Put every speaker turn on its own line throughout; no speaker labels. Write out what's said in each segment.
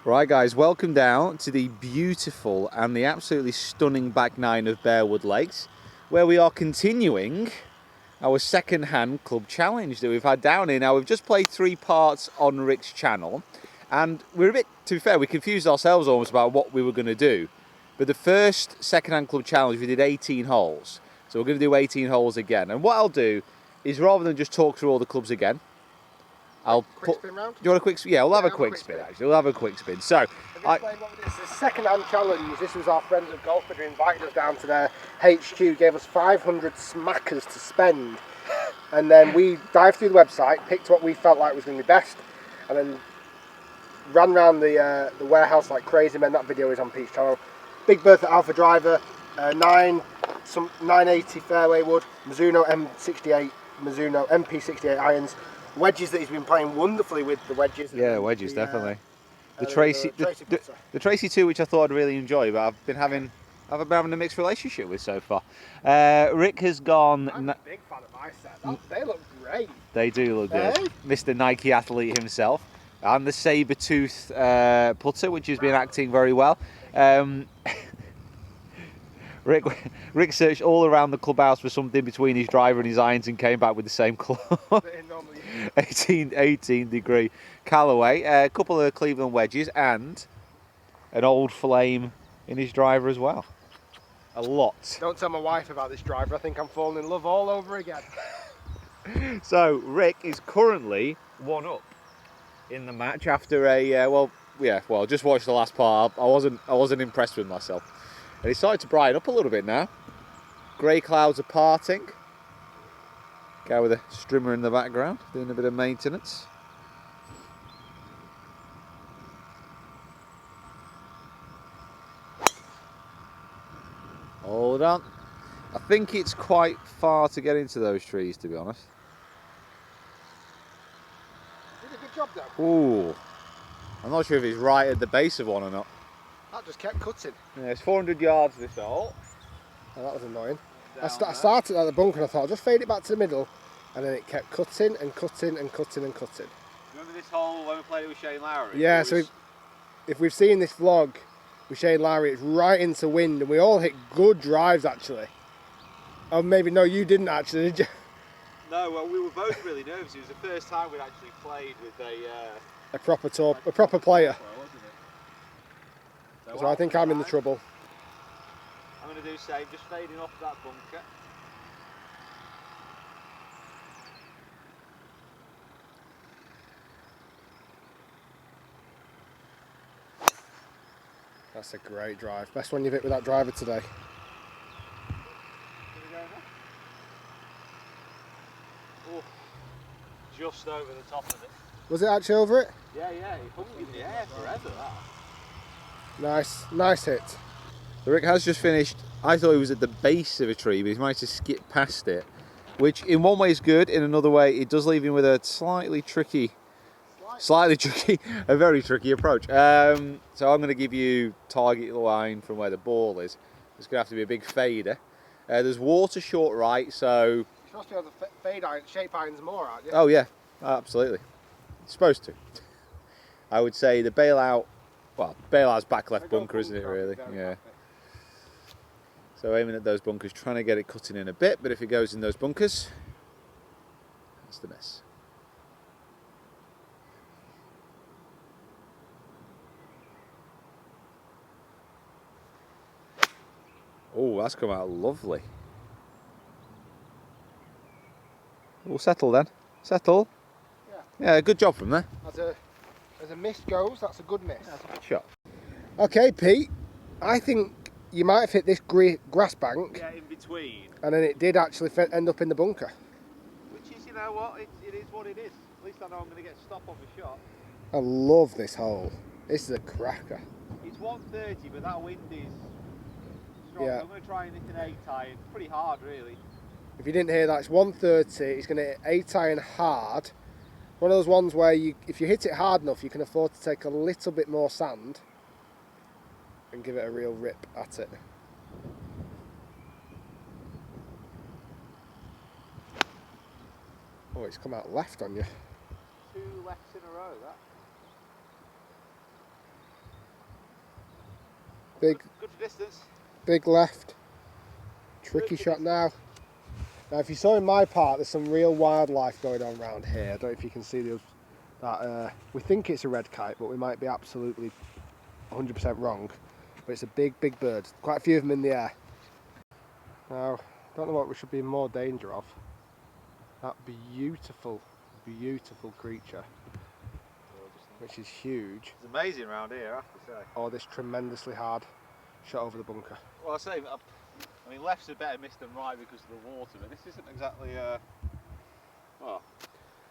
Right guys, welcome down to the beautiful and the absolutely stunning back nine of Bearwood Lakes, where we are continuing our second-hand club challenge that we've had down here. Now, we've just played 3 parts on Rick's channel, and we're a bit, to be fair, we confused ourselves almost about what we were going to do. But the first second-hand club challenge, we did 18 holes. So we're going to do 18 holes again. And what I'll do is, rather than just talk through all the clubs again, I'll
quick spin round?
Do you want a quick spin? Yeah, we'll have a quick spin actually. We'll have a quick spin. So,
it's a second-hand challenge. This was our friends at Golfbidder invited us down to their HQ, gave us 500 smackers to spend, and then we dived through the website, picked what we felt like was going to be best, and then ran around the warehouse like crazy men. That video is on Pete's channel. Big Bertha Alpha driver, 980 fairway wood, Mizuno M68, Mizuno MP68 irons. Wedges that he's been playing wonderfully with, the wedges.
Yeah, wedges, definitely. The Tracy 2, which I thought I'd really enjoy, but I've been having a mixed relationship with so far. Rick has gone.
I'm a big fan of my set. They look great.
They do look good. Mr. Nike athlete himself, and the saber-tooth putter, which has been acting very well. Rick searched all around the clubhouse for something between his driver and his irons and came back with the same club. 18 degree Callaway, a couple of Cleveland wedges and an old flame in his driver as well. A lot.
Don't tell my wife about this driver, I think I'm falling in love all over again.
So Rick is currently 1 up in the match after a just watched the last part. I wasn't impressed with myself. And it's starting to brighten up a little bit now. Grey clouds are parting. Guy with a strimmer in the background, doing a bit of maintenance. Hold on. I think it's quite far to get into those trees, to be honest.
Did a good job though.
Ooh. I'm not sure if it's right at the base of one or not.
That just kept cutting.
Yeah, it's 400 yards this hole.
Oh, that was annoying. I started at the bunker and I thought I'll just fade it back to the middle, and then it kept cutting and cutting and cutting and cutting.
Remember this hole when we played it with Shane Lowry?
Yeah, so if we've seen this vlog with Shane Lowry, it's right into wind, and we all hit good drives actually. Oh, maybe no, you didn't actually, did you?
No, well, we were both really nervous. It was the first time we'd actually played with
a proper player.
So
I think I'm in the trouble.
I'm going to do same, just fading off that bunker.
That's a great drive. Best one you've hit with that driver today.
Oh, just over the top of it.
Was it actually over it?
Yeah, it hung in the air forever, that.
Nice hit.
So Rick has just finished. I thought he was at the base of a tree, but he's managed to skip past it, which in one way is good, in another way it does leave him with a slightly tricky, a very tricky approach. So I'm going to give you target line from where the ball is. It's going to have to be a big fader. There's water short right, so...
You're supposed to be able to fade iron, shape irons more, aren't you?
Oh yeah, absolutely. You're supposed to. I would say the bailout, well, bailout's back left bunker, isn't it really? Yeah. So aiming at those bunkers, trying to get it cutting in a bit, but if it goes in those bunkers, that's the miss. Oh, that's come out lovely. We'll settle then. Settle. Yeah, good job from there.
As a miss goes, that's a good miss.
That's a good shot.
Okay, Pete, I think you might have hit this grass bank.
Yeah, in between.
And then it did actually end up in the bunker.
Which is, you know what, it is what it is. At least I know I'm going to get stopped on the shot.
I love this hole. This is a cracker.
It's 130, but that wind is strong.
Yeah.
I'm going to try and hit an 8 iron. Pretty hard, really.
If you didn't hear that, it's 130. It's going to hit 8 iron hard. One of those ones where if you hit it hard enough, you can afford to take a little bit more sand and give it a real rip at it. Oh, it's come out left on you.
2 lefts in a row, that.
Big,
Good distance.
big left. Tricky shot now. Now, if you saw in my part, there's some real wildlife going on around here. I don't know if you can see that. We think it's a red kite, but we might be absolutely 100% wrong. But it's a big, big bird. Quite a few of them in the air. Now, don't know what we should be in more danger of. That beautiful, beautiful creature, which is huge.
It's amazing around here, I have to say.
Or this tremendously hard shot over the bunker.
Well, I say, I mean, left's a better miss than right because of the water, but this isn't exactly, well,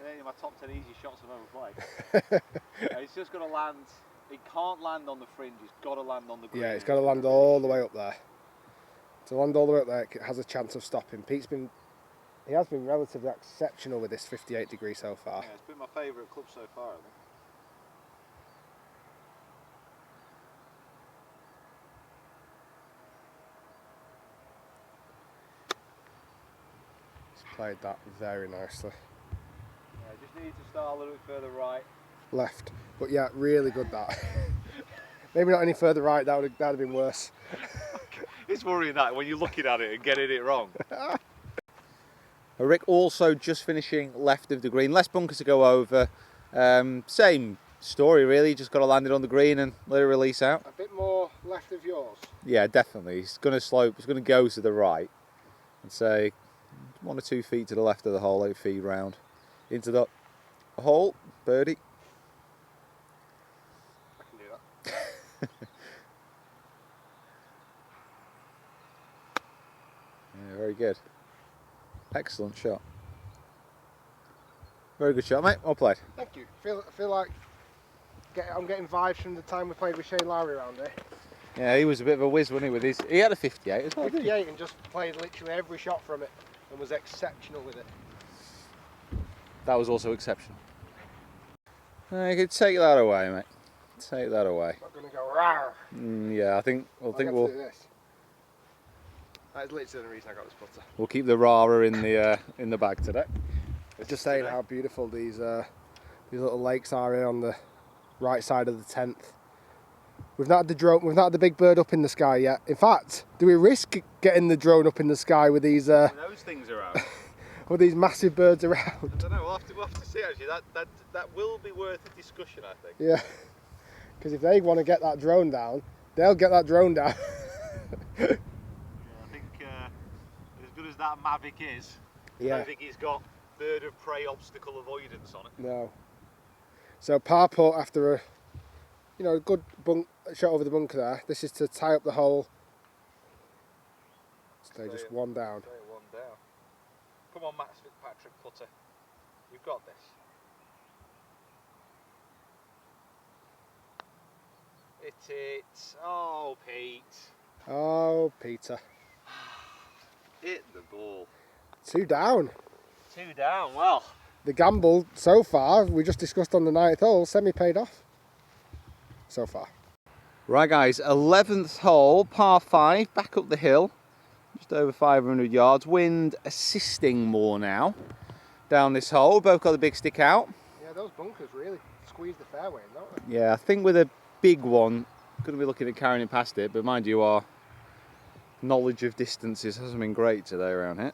it ain't in my top 10 easy shots I've ever played. It's just going to land, it can't land on the fringe, it's got to land on the green.
Yeah, it's got to land all the way up there. To land all the way up there, it has a chance of stopping. He has been relatively exceptional with this 58 degree so far.
Yeah, it's been my favourite club so far, I think.
Played that very nicely.
Yeah, just need to start a little bit further right.
Left, but yeah, really good that. Maybe not any further right, that would have been worse.
It's worrying that when you're looking at it and getting it wrong. Rick also just finishing left of the green, less bunkers to go over. Same story really, just got to land it on the green and let it release out.
A bit more left of yours?
Yeah, definitely. It's going to slope, it's going to go to the right and say 1 or 2 feet to the left of the hole, 8 feet round. Into the hole, birdie.
I can do that.
Yeah, very good. Excellent shot. Very good shot, mate. Well played.
Thank you. I feel like I'm getting vibes from the time we played with Shane Lowry around here.
Yeah, he was a bit of a whiz, wasn't he? With his, he had a 58 as well.
58 and just played literally every shot from it and was exceptional with it.
That was also exceptional. You could take that away, mate. Take that away.
Not going to go rawr.
Yeah, I think
I'll
we'll
do this. That is literally the reason I got this putter.
we'll keep the rara in the bag today.
Just saying how beautiful these little lakes are here on the right side of the 10th. We've not had the drone. We've not had the big bird up in the sky yet. In fact, do we risk getting the drone up in the sky with these?
Those things around.
With these massive birds around.
I don't know. We'll have to see. Actually, that will be worth a discussion, I think.
Yeah, because if they want to get that drone down, they'll get that drone down.
Yeah, I think as good as that Mavic is, I don't think it's got bird of prey obstacle avoidance on it.
No. So par putt after a good shot over the bunker there. This is to tie up the hole. Stay just one down.
Stay one down. Come on, Max Fitzpatrick putter. We've got this. It's oh Pete.
Oh, Peter.
Hit the ball.
2 down.
2 down. Well,
The gamble so far, we just discussed on the 9th hole, semi-paid off. So far. Right guys, 11th hole, par 5, back up the hill. Just over 500 yards. Wind assisting more now down this hole. Both got the big stick out. Yeah, those bunkers really squeeze the fairway, don't they? Yeah, I think with a big one, going to be looking at carrying it past it, but mind you, our knowledge of distances hasn't been great today around here.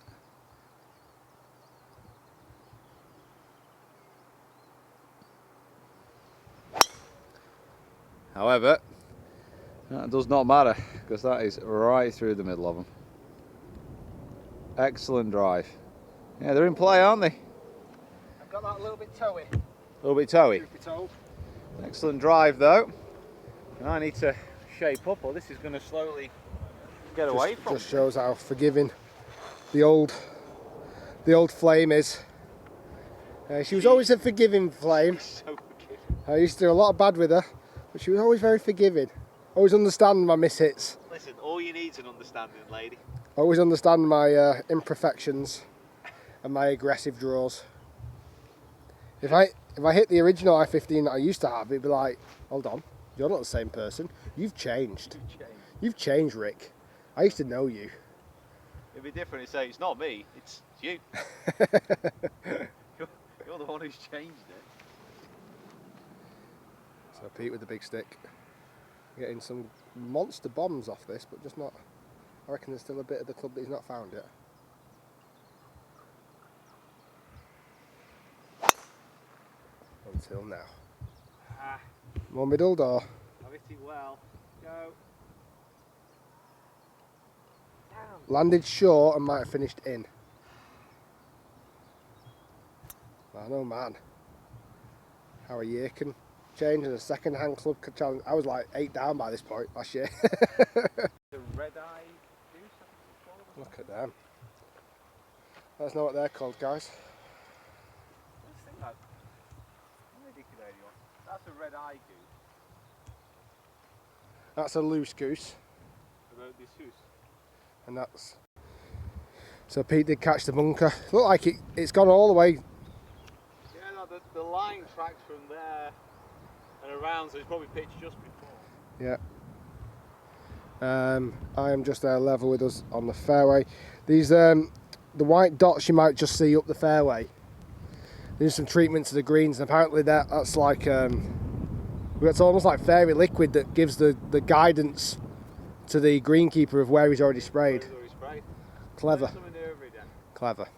However, that does not matter because that is right through the middle of them. Excellent drive. Yeah, they're in play, aren't they? I've got that a little bit toey. A little bit toey? Excellent drive though. And I need to shape up or this is going to slowly get away from me. Just shows how forgiving the old Flame is. She was always a forgiving Flame. So forgiving. I used to do a lot of bad with her, but she was always very forgiving. Always understand my mishits. Listen, all you need is an understanding, lady. Always understand my imperfections and my aggressive draws. If I hit the original I-15 that I used to have, it'd be like, hold on, you're not the same person. You've changed. You've changed, Rick. I used to know you. It'd be different to say, it's not me, it's you. You're the one who's changed it. So Pete with the big stick. Getting some monster bombs off this, but just not. I reckon there's still a bit of the club that he's not found yet. Until now. More middle door.
I've hit it well. Go. Down.
Landed short and might have finished in. Man, oh man. How a year can change in a second-hand club challenge. I was like 8 down by this point last year.
The red-eye goose, I think it's called.
Look at them. Let us know what they're called, guys.
I just think that. That's a red-eye goose.
That's a loose goose.
About this goose.
And that's. So Pete did catch the bunker. Looked like it's gone all the way.
Yeah, no, the line tracks from there and around, so it's probably pitched just before.
Yeah. I am just there level with us on the fairway. These the white dots you might just see up the fairway. There's some treatment to the greens, and apparently that's like it's almost like fairy liquid that gives the guidance to the greenkeeper of where he's already sprayed. Clever. Clever.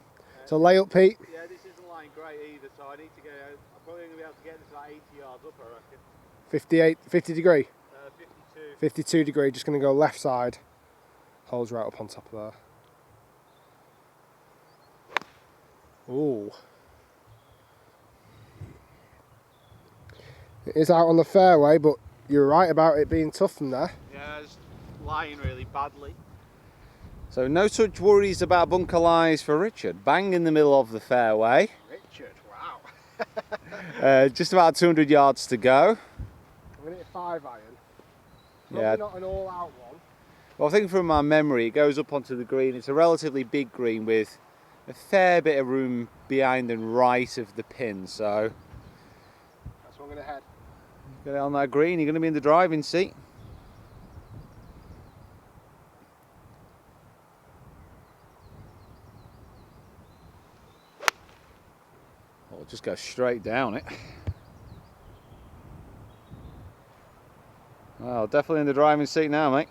So lay up, Pete.
Yeah, this isn't lying great either, so I need to get out. I'm probably going to be able to get this like 80 yards up, I reckon.
50 degree?
52.
52 degree, just going to go left side. Holes right up on top of there. Ooh. It is out on the fairway, but you're right about it being tough from there.
Yeah, it's lying really badly. So no such worries about bunker lies for Richard. Bang in the middle of the fairway.
Richard, wow.
Just about 200 yards to go.
I'm going to hit a 5 iron.
Probably
yeah. Not an all-out one.
Well, I think from my memory, it goes up onto the green. It's a relatively big green with a fair bit of room behind and right of the pin. So
that's where I'm going to head.
Get it on that green, you're going to be in the driving seat. Or just go straight down it. Well, definitely in the driving seat now, mate.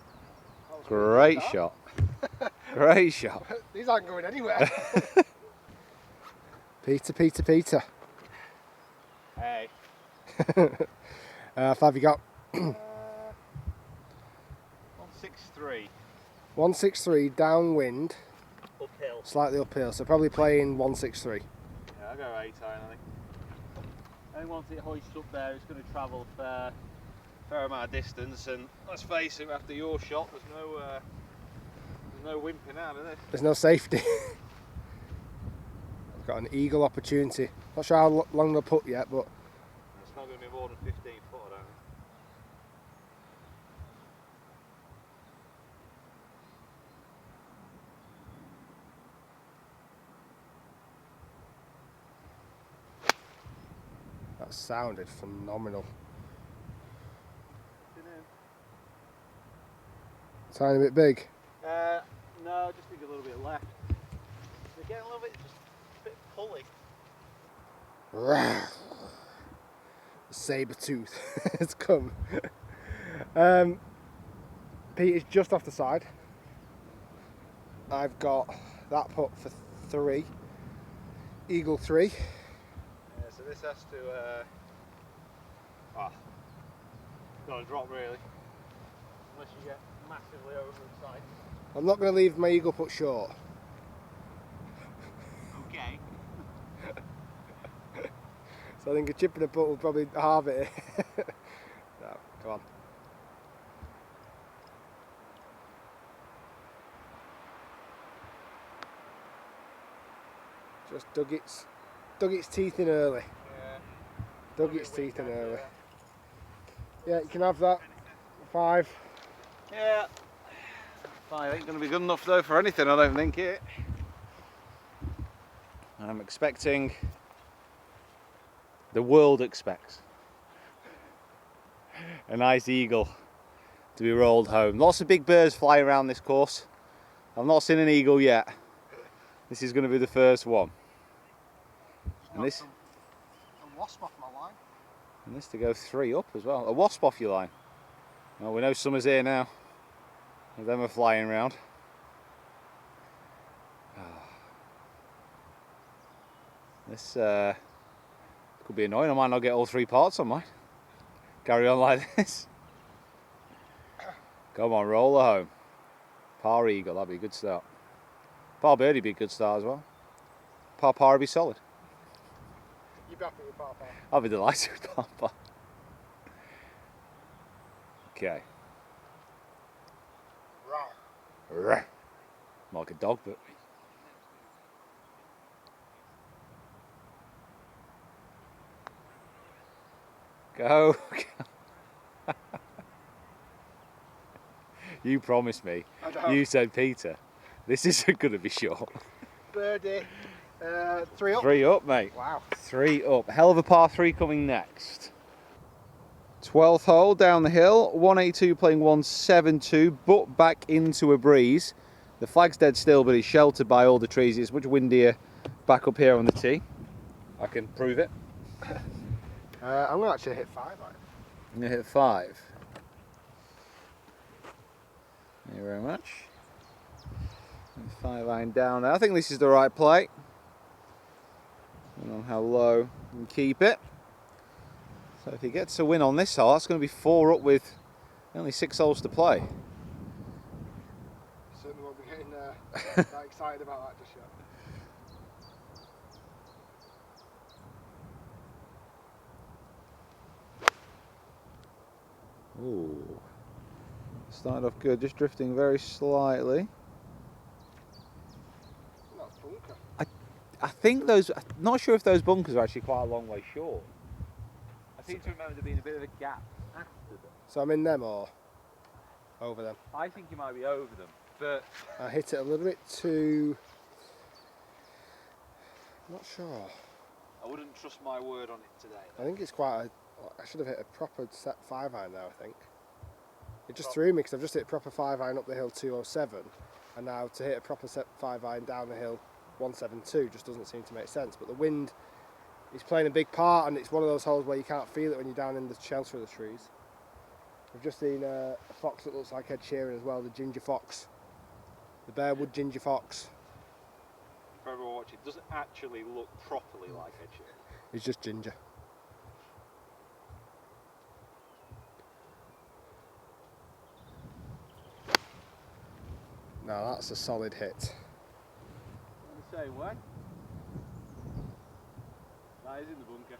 Great shot. Great shot.
These aren't going anywhere. Peter.
Hey.
How have you got?
163.
163 downwind.
Uphill.
Slightly uphill, so probably playing 163.
Yeah, I'll go 8 iron, I think. I think once it hoists up there, it's going to travel a fair amount of distance, and let's face it, after your shot, there's no wimping out of this.
There's no safety. I've got an eagle opportunity. Not sure how long they'll put yet, but
it's not going to be more than 15 foot, I don't think.
that sounded phenomenal. Tiny bit big?
No, I just think a little bit left. They're getting a little bit, just a bit pulley.
The saber tooth has come. Pete is just off the side. I've got that putt for 3. Eagle 3.
Yeah, so this has to gotta drop really. Unless you get massively over the side.
I'm not going to leave my eagle putt short.
Okay.
So I think a chip and a putt will probably halve it. No, come on. Just dug its teeth in early.
Yeah.
Dug its teeth in early. Yeah, you can have that. 5.
Yeah. 5 ain't going to be good enough though for anything, I don't think it. I'm expecting, the world expects, a nice eagle to be rolled home. Lots of big birds fly around this course. I've not seen an eagle yet. This is going to be the first one. And this,
a wasp off my line.
and this to go 3 up as well. A wasp off your line. Well, we know summer's here now. And them are flying round. This could be annoying. I might not get all 3 parts on mine. Carry on like this. Come on, roll her home. Par eagle, that'd be a good start. Par birdie would be a good start as well. Par would be solid.
You'd be happy with par.
I'll be delighted with par. Okay.
Right.
Like a dog, but. Go. You promised me. You said, Peter, this isn't going to be short.
Birdie. 3 up.
3 up, mate.
Wow.
3 up. Hell of a par 3 coming next. 12th hole down the hill. 182 playing 172, but back into a breeze. The flag's dead still, but it's sheltered by all the trees. It's much windier back up here on the tee. I can prove it.
I'm going to actually hit 5. Right?
I'm going to hit 5. Thank you very much. 5 iron down there. I think this is the right play. Depending on how low you can keep it. So if he gets a win on this hole, that's going to be 4 up with only 6 holes to play.
Certainly won't be getting that excited about that just yet.
Ooh. Started off good, just drifting very slightly.
That's bunker.
I think those, I'm not sure if those bunkers are actually quite a long way short. I seem to remember there being a bit of a gap after them.
So I'm in them or over them?
I think you might be over them, but
I hit it a little bit too... I'm not sure.
I wouldn't trust my word on it today.
I think it's quite a... I should have hit a proper set 5 iron there, I think. It just threw me because I've just hit a proper 5 iron up the hill 207, and now to hit a proper set 5 iron down the hill 172 just doesn't seem to make sense. But the wind is playing a big part, and it's one of those holes where you can't feel it when you're down in the shelter of the trees. We've just seen a fox that looks like Ed Sheeran as well, the ginger fox, the Bearwood ginger fox.
For everyone watching, it doesn't actually look properly like Ed Sheeran.
It's just ginger. Now that's a solid hit.
Say what? That is in the bunker.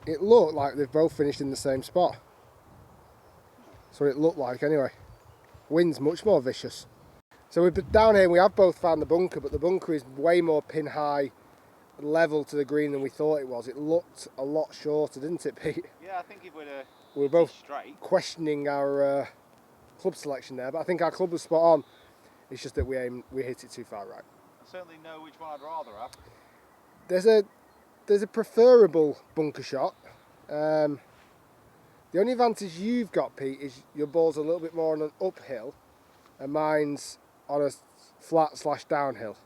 It looked like they've both finished in the same spot. So it looked like anyway. Wind's much more vicious. So we've been down here and we have both found the bunker, but the bunker is way more pin high level to the green than we thought it was. It looked a lot shorter, didn't it, Pete?
Yeah, I think if we'd
we were both
straight,
questioning our club selection there, but I think our club was spot on. It's just that we hit it too far right.
I certainly know which one I'd rather have.
There's a preferable bunker shot. The only advantage you've got, Pete, is your ball's a little bit more on an uphill, and mine's on a flat / downhill.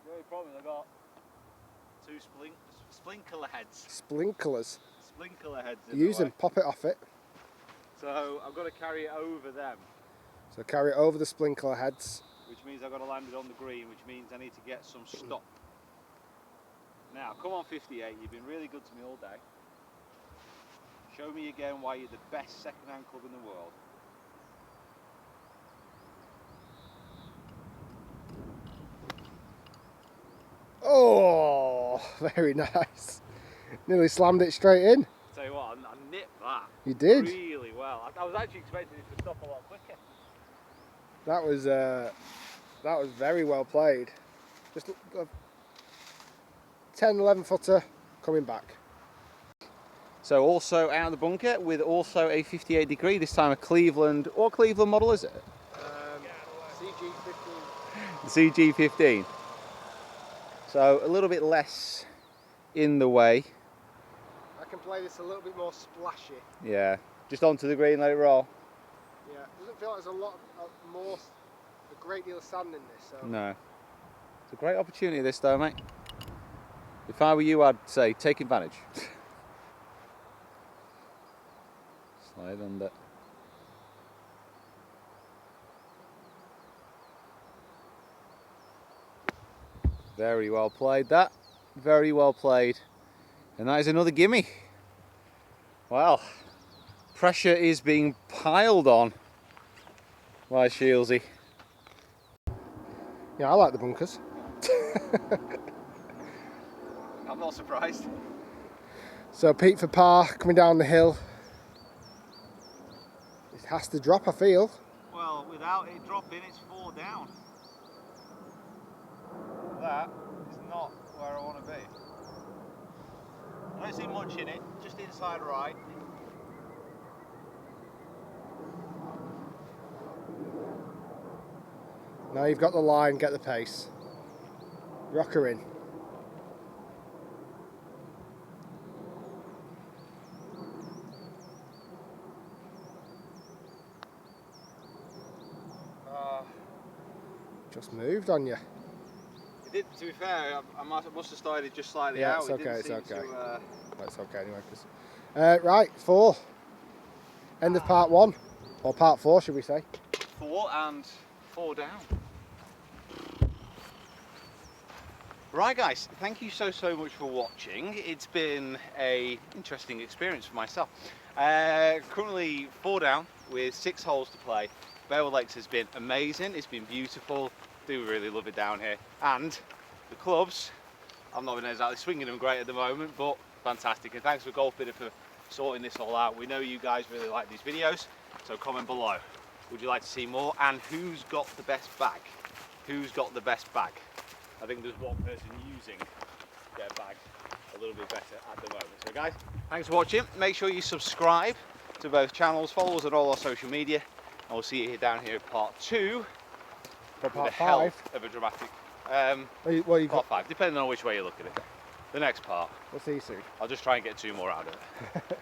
The only problem, I've got 2 sprinkler heads.
Sprinklers.
Sprinkler heads.
Use them, pop it off it.
So I've got to carry it over them.
So carry it over the sprinkler heads.
Which means I've got to land it on the green, which means I need to get some stop. Now, come on 58, you've been really good to me all day. Show me again why you're the best second-hand club in the world.
Oh, very nice. Nearly slammed it straight in.
Tell you what, I nipped that.
You did?
Really well. I was actually expecting it to stop a lot quicker.
That was very well played. Just a 10, 11 footer coming back. So also out of the bunker with also a 58 degree, this time a Cleveland, what Cleveland model is it? CG15. CG15. So a little bit less in the way. I can play this a little bit more splashy. Yeah, just onto the green, let it roll. Yeah, it doesn't feel like there's a great deal of sand in this. So. No. It's a great opportunity this though, mate. If I were you, I'd say take advantage. Slide under.
Very well played that. Very well played. And that is another gimme. Well, pressure is being piled on by Shielsy.
Yeah, I like the bunkers.
I'm not surprised.
So Pete for par, coming down the hill. It has to drop, I feel.
Well, without it dropping, it's 4 down. That is not where I want to be. I don't see much in it, just inside right.
Now you've got the line, get the pace. Rock her in. Just moved on you.
It did, to be fair, I must have started just slightly
Yeah,
out.
it's okay, it's okay.
To,
That's okay anyway. Right, 4. End of part 1. Or part 4, should we say.
4 and 4 down. Right guys, thank you so much for watching. It's been a interesting experience for myself. Currently 4 down with 6 holes to play. Bearwood Lakes has been amazing, it's been beautiful. Do really love it down here. And the clubs, I'm not even exactly swinging them great at the moment, but fantastic. And thanks for Golfbidder for sorting this all out. We know you guys really like these videos, so comment below. Would you like to see more? And who's got the best bag? Who's got the best bag? I think there's one person using their bag a little bit better at the moment. So guys, thanks for watching. Make sure you subscribe to both channels, follow us on all our social media, and we'll see you part 2
For part
with a hell
5.
of a dramatic
What you
part
got?
5, depending on which way you look at it. The next part,
We'll see you soon.
I'll just try and get 2 more out of it.